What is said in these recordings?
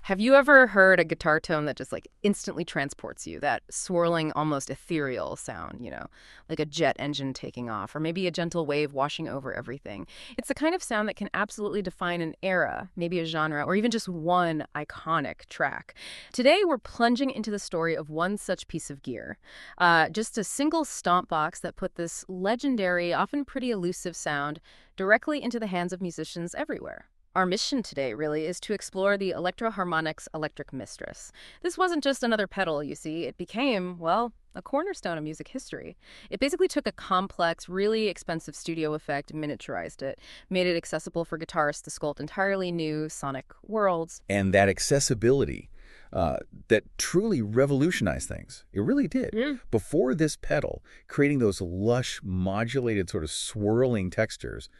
Have you ever heard a guitar tone that just like instantly transports you? That swirling, almost ethereal sound, like a jet engine taking off, or maybe a gentle wave washing over everything. It's the kind of sound that can absolutely define an era, maybe a genre, or even just one iconic track. Today, we're plunging into the story of one such piece of gear. Just a single stomp box that put this legendary, often pretty elusive sound directly into the hands of musicians everywhere. Our mission today, really, is to explore the Electro Harmonix Electric Mistress. This wasn't just another pedal, you see. It became, well, a cornerstone of music history. It basically took a complex, really expensive studio effect, miniaturized it, made it accessible for guitarists to sculpt entirely new sonic worlds. And that accessibility that truly revolutionized things. It really did. Before this pedal, creating those lush, modulated, sort of swirling textures,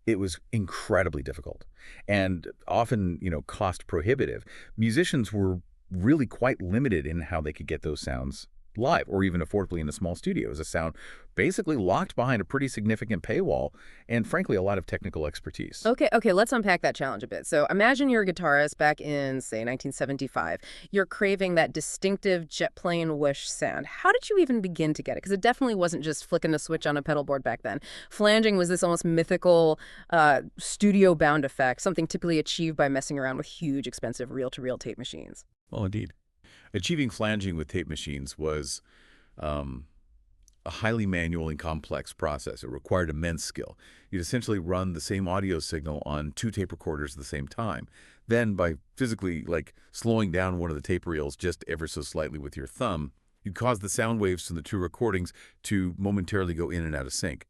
it was incredibly difficult and often, cost prohibitive. Musicians were really quite limited in how they could get those sounds live or even affordably in a small studio. It was a sound basically locked behind a pretty significant paywall and, frankly, a lot of technical expertise. Okay, let's unpack that challenge a bit. So imagine you're a guitarist back in, say, 1975. You're craving that distinctive jet plane whoosh sound. How did you even begin to get it? Because it definitely wasn't just flicking a switch on a pedal board back then. Flanging was this almost mythical studio-bound effect, something typically achieved by messing around with huge, expensive reel-to-reel tape machines. Well, indeed. Achieving flanging with tape machines was a highly manual and complex process. It required immense skill. You'd essentially run the same audio signal on two tape recorders at the same time. Then, by physically, slowing down one of the tape reels just ever so slightly with your thumb, you'd cause the sound waves from the two recordings to momentarily go in and out of sync.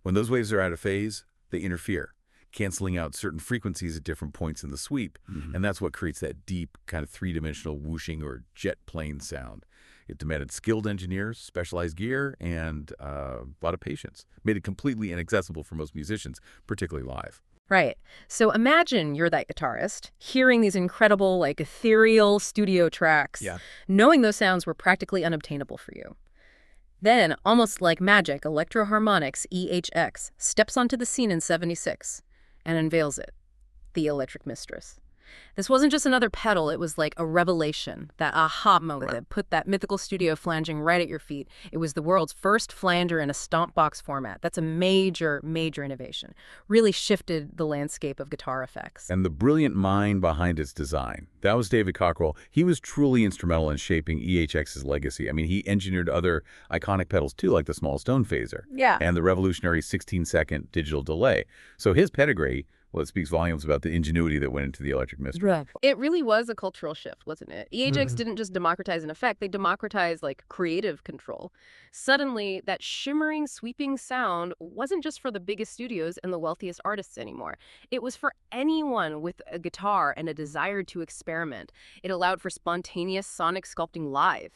When those waves are out of phase, they interfere, canceling out certain frequencies at different points in the sweep. And that's what creates that deep, kind of three-dimensional whooshing or jet plane sound. It demanded skilled engineers, specialized gear, and a lot of patience. Made it completely inaccessible for most musicians, particularly live. Right. So imagine you're that guitarist, hearing these incredible, ethereal studio tracks, knowing those sounds were practically unobtainable for you. Then, almost like magic, Electro Harmonix EHX steps onto the scene in '76 and unveils it, the Electric Mistress. This wasn't just another pedal, it was like a revelation, that aha moment that put that mythical studio flanging right at your feet. It was the world's first flanger in a stomp box format. That's a major, major innovation. Really shifted the landscape of guitar effects. And the brilliant mind behind its design, that was David Cockrell. He was truly instrumental in shaping EHX's legacy. I mean, he engineered other iconic pedals too, like the small stone phaser. And the revolutionary 16-second digital delay. So his pedigree, well, it speaks volumes about the ingenuity that went into the Electric Mistress. It really was a cultural shift, wasn't it? EHX didn't just democratize an effect, they democratized, creative control. Suddenly, that shimmering, sweeping sound wasn't just for the biggest studios and the wealthiest artists anymore. It was for anyone with a guitar and a desire to experiment. It allowed for spontaneous sonic sculpting live,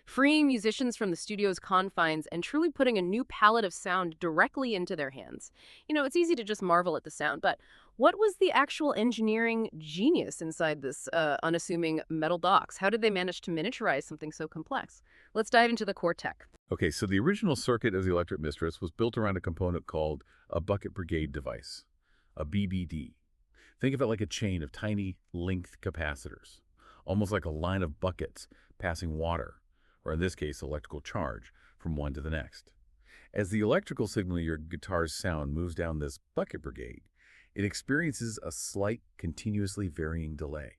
freeing musicians from the studio's confines and truly putting a new palette of sound directly into their hands. It's easy to just marvel at the sound, but what was the actual engineering genius inside this unassuming metal box? How did they manage to miniaturize something so complex? Let's dive into the core tech. Okay, so the original circuit of the Electric Mistress was built around a component called a bucket brigade device, a BBD. Think of it like a chain of tiny linked capacitors, almost like a line of buckets passing water, or in this case, electrical charge, from one to the next. As the electrical signal of your guitar's sound moves down this bucket brigade, it experiences a slight, continuously varying delay.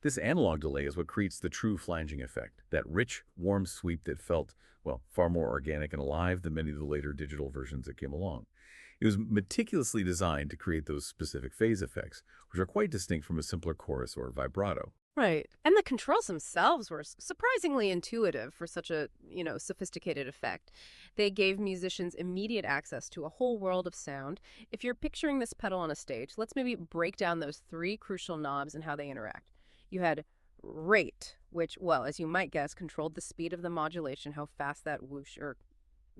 This analog delay is what creates the true flanging effect, that rich, warm sweep that felt, well, far more organic and alive than many of the later digital versions that came along. It was meticulously designed to create those specific phase effects, which are quite distinct from a simpler chorus or vibrato. Right. And the controls themselves were surprisingly intuitive for such a, sophisticated effect. They gave musicians immediate access to a whole world of sound. If you're picturing this pedal on a stage, let's maybe break down those three crucial knobs and how they interact. You had rate, which, well, as you might guess, controlled the speed of the modulation, how fast that whoosh or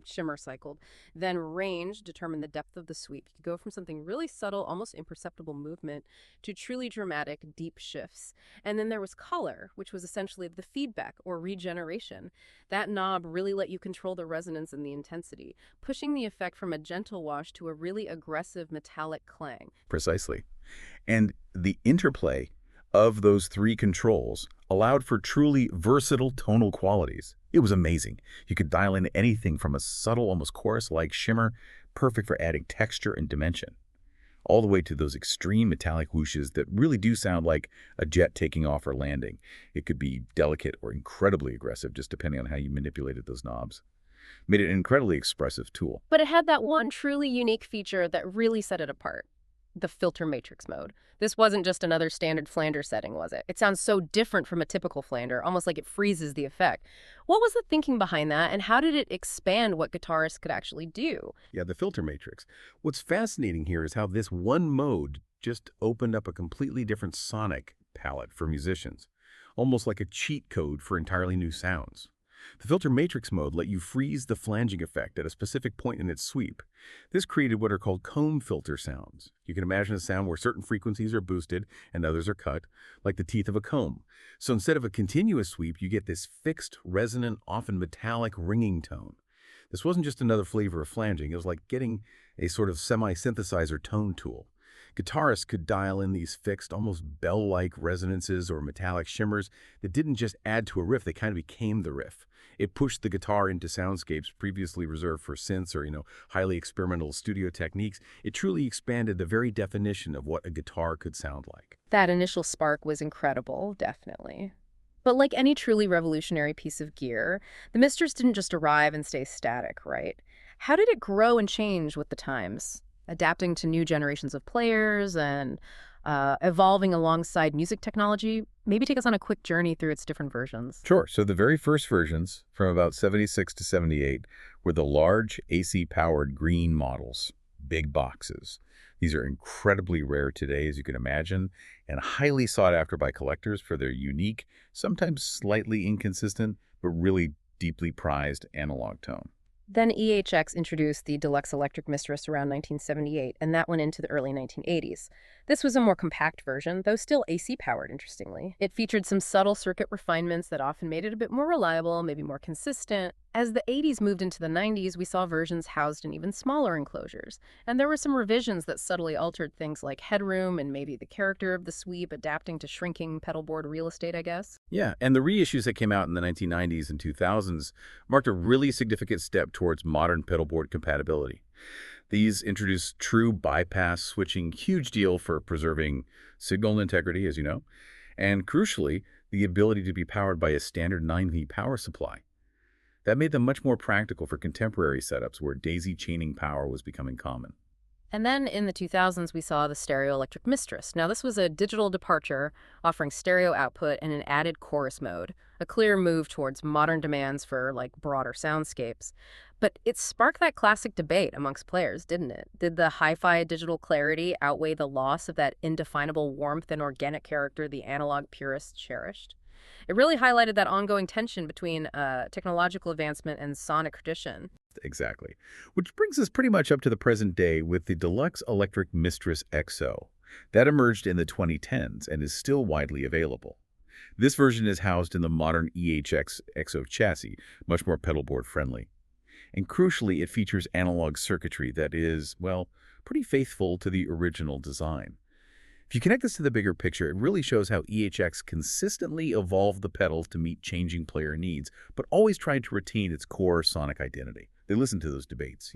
shimmer cycled. Then range determined the depth of the sweep. You could go from something really subtle, almost imperceptible movement to truly dramatic, deep shifts. And then there was color, which was essentially the feedback or regeneration. That knob really let you control the resonance and the intensity, pushing the effect from a gentle wash to a really aggressive metallic clang. Precisely. And the interplay of those three controls allowed for truly versatile tonal qualities. It was amazing. You could dial in anything from a subtle, almost chorus-like shimmer, perfect for adding texture and dimension, all the way to those extreme metallic whooshes that really do sound like a jet taking off or landing. It could be delicate or incredibly aggressive, just depending on how you manipulated those knobs. Made it an incredibly expressive tool. But it had that one truly unique feature that really set it apart: the filter matrix mode. This wasn't just another standard flanger setting, was it? It sounds so different from a typical flanger, almost like it freezes the effect. What was the thinking behind that, and how did it expand what guitarists could actually do? Yeah, the filter matrix. What's fascinating here is how this one mode just opened up a completely different sonic palette for musicians, almost like a cheat code for entirely new sounds. The filter matrix mode let you freeze the flanging effect at a specific point in its sweep. This created what are called comb filter sounds. You can imagine a sound where certain frequencies are boosted and others are cut, like the teeth of a comb. So instead of a continuous sweep, you get this fixed, resonant, often metallic ringing tone. This wasn't just another flavor of flanging, it was like getting a sort of semi-synthesizer tone tool. Guitarists could dial in these fixed, almost bell-like resonances or metallic shimmers that didn't just add to a riff, they kind of became the riff. It pushed the guitar into soundscapes previously reserved for synths or, highly experimental studio techniques. It truly expanded the very definition of what a guitar could sound like. That initial spark was incredible, definitely. But like any truly revolutionary piece of gear, the Mistress didn't just arrive and stay static, right? How did it grow and change with the times, adapting to new generations of players and evolving alongside music technology? Maybe take us on a quick journey through its different versions. Sure. So the very first versions, from about 76 to 78, were the large AC-powered green models, big boxes. These are incredibly rare today, as you can imagine, and highly sought after by collectors for their unique, sometimes slightly inconsistent, but really deeply prized analog tone. Then EHX introduced the Deluxe Electric Mistress around 1978, and that went into the early 1980s. This was a more compact version, though still AC-powered, interestingly. It featured some subtle circuit refinements that often made it a bit more reliable, maybe more consistent. As the 80s moved into the 90s, we saw versions housed in even smaller enclosures, and there were some revisions that subtly altered things like headroom and maybe the character of the sweep, adapting to shrinking pedalboard real estate, I guess. Yeah, and the reissues that came out in the 1990s and 2000s marked a really significant step towards modern pedalboard compatibility. These introduced true bypass switching, huge deal for preserving signal integrity, as you know, and crucially, the ability to be powered by a standard 9V power supply. That made them much more practical for contemporary setups where daisy chaining power was becoming common. And then in the 2000s, we saw the Stereo Electric Mistress. Now, this was a digital departure offering stereo output and an added chorus mode, a clear move towards modern demands for, like, broader soundscapes. But it sparked that classic debate amongst players, didn't it? Did the hi-fi digital clarity outweigh the loss of that indefinable warmth and organic character the analog purists cherished? It really highlighted that ongoing tension between technological advancement and sonic tradition. Exactly. Which brings us pretty much up to the present day with the Deluxe Electric Mistress XO. That emerged in the 2010s and is still widely available. This version is housed in the modern EHX XO chassis, much more pedalboard friendly. And crucially, it features analog circuitry that is, well, pretty faithful to the original design. If you connect this to the bigger picture, it really shows how EHX consistently evolved the pedal to meet changing player needs, but always tried to retain its core sonic identity. They listened to those debates,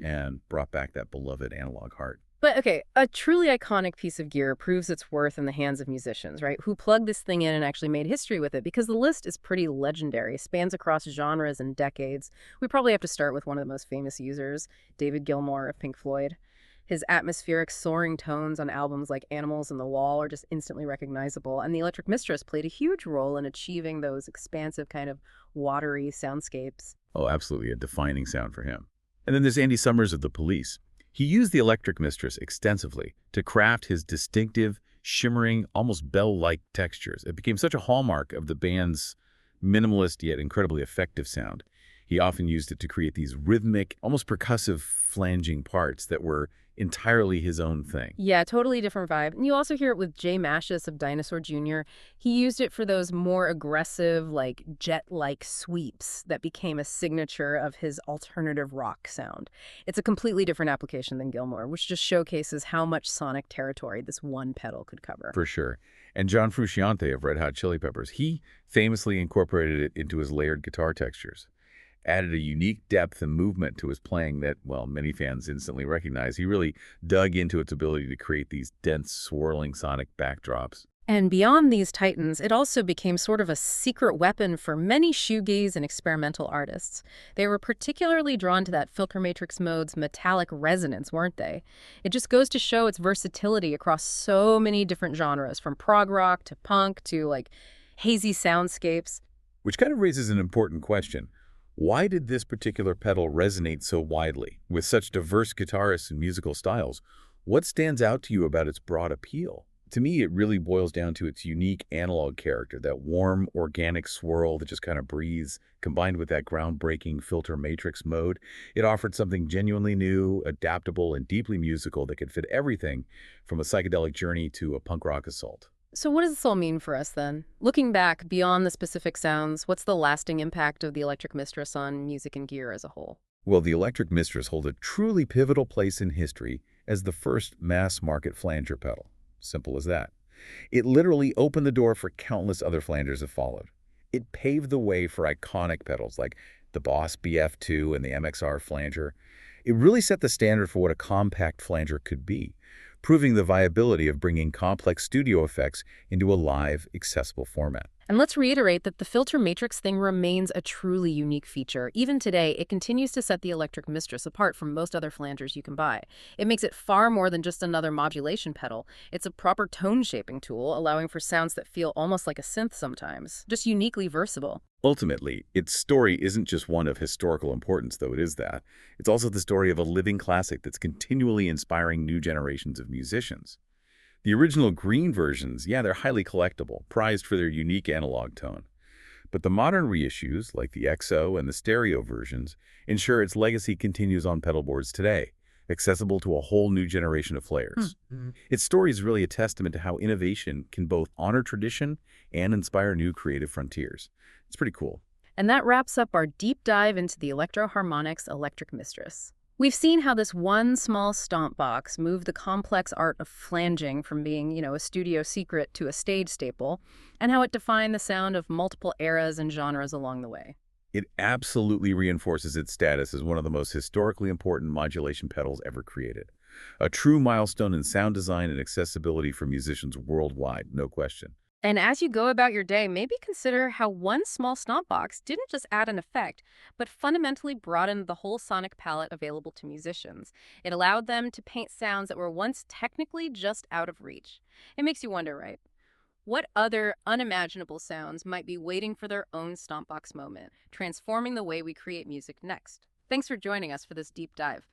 and brought back that beloved analog heart. But okay, a truly iconic piece of gear proves its worth in the hands of musicians, right? Who plugged this thing in and actually made history with it, because the list is pretty legendary, spans across genres and decades. We probably have to start with one of the most famous users, David Gilmour of Pink Floyd. His atmospheric, soaring tones on albums like Animals and The Wall are just instantly recognizable, and the Electric Mistress played a huge role in achieving those expansive kind of watery soundscapes. Oh, absolutely, a defining sound for him. And then there's Andy Summers of The Police. He used the Electric Mistress extensively to craft his distinctive, shimmering, almost bell-like textures. It became such a hallmark of the band's minimalist yet incredibly effective sound. He often used it to create these rhythmic, almost percussive flanging parts that were entirely his own thing. Yeah, totally different vibe. And you also hear it with Jay Mashis of Dinosaur Jr. He used it for those more aggressive, like jet-like sweeps that became a signature of his alternative rock sound. It's a completely different application than Gilmour, which just showcases how much sonic territory this one pedal could cover. For sure. And John Frusciante of Red Hot Chili Peppers, he famously incorporated it into his layered guitar textures, added a unique depth and movement to his playing that, well, many fans instantly recognize. He really dug into its ability to create these dense, swirling sonic backdrops. And beyond these titans, it also became sort of a secret weapon for many shoegaze and experimental artists. They were particularly drawn to that filter matrix mode's metallic resonance, weren't they? It just goes to show its versatility across so many different genres, from prog rock to punk to, like, hazy soundscapes. Which kind of raises an important question. Why did this particular pedal resonate so widely? With such diverse guitarists and musical styles, what stands out to you about its broad appeal? To me, it really boils down to its unique analog character, that warm, organic swirl that just kind of breathes, combined with that groundbreaking filter matrix mode. It offered something genuinely new, adaptable, and deeply musical that could fit everything from a psychedelic journey to a punk rock assault. So what does this all mean for us then? Looking back beyond the specific sounds, what's the lasting impact of the Electric Mistress on music and gear as a whole? Well, the Electric Mistress holds a truly pivotal place in history as the first mass-market flanger pedal. Simple as that. It literally opened the door for countless other flangers that followed. It paved the way for iconic pedals like the Boss BF2 and the MXR flanger. It really set the standard for what a compact flanger could be, proving the viability of bringing complex studio effects into a live, accessible format. And let's reiterate that the filter matrix thing remains a truly unique feature. Even today, it continues to set the Electric Mistress apart from most other flangers you can buy. It makes it far more than just another modulation pedal. It's a proper tone-shaping tool, allowing for sounds that feel almost like a synth sometimes. Just uniquely versatile. Ultimately, its story isn't just one of historical importance, though it is that. It's also the story of a living classic that's continually inspiring new generations of musicians. The original green versions, yeah, they're highly collectible, prized for their unique analog tone. But the modern reissues, like the XO and the stereo versions, ensure its legacy continues on pedal boards today, accessible to a whole new generation of players. Its story is really a testament to how innovation can both honor tradition and inspire new creative frontiers. It's pretty cool. And that wraps up our deep dive into the Electro Harmonix Electric Mistress. We've seen how this one small stomp box moved the complex art of flanging from being, a studio secret to a stage staple, and how it defined the sound of multiple eras and genres along the way. It absolutely reinforces its status as one of the most historically important modulation pedals ever created. A true milestone in sound design and accessibility for musicians worldwide, no question. And as you go about your day, maybe consider how one small stomp box didn't just add an effect, but fundamentally broadened the whole sonic palette available to musicians. It allowed them to paint sounds that were once technically just out of reach. It makes you wonder, right? What other unimaginable sounds might be waiting for their own stomp box moment, transforming the way we create music next? Thanks for joining us for this deep dive.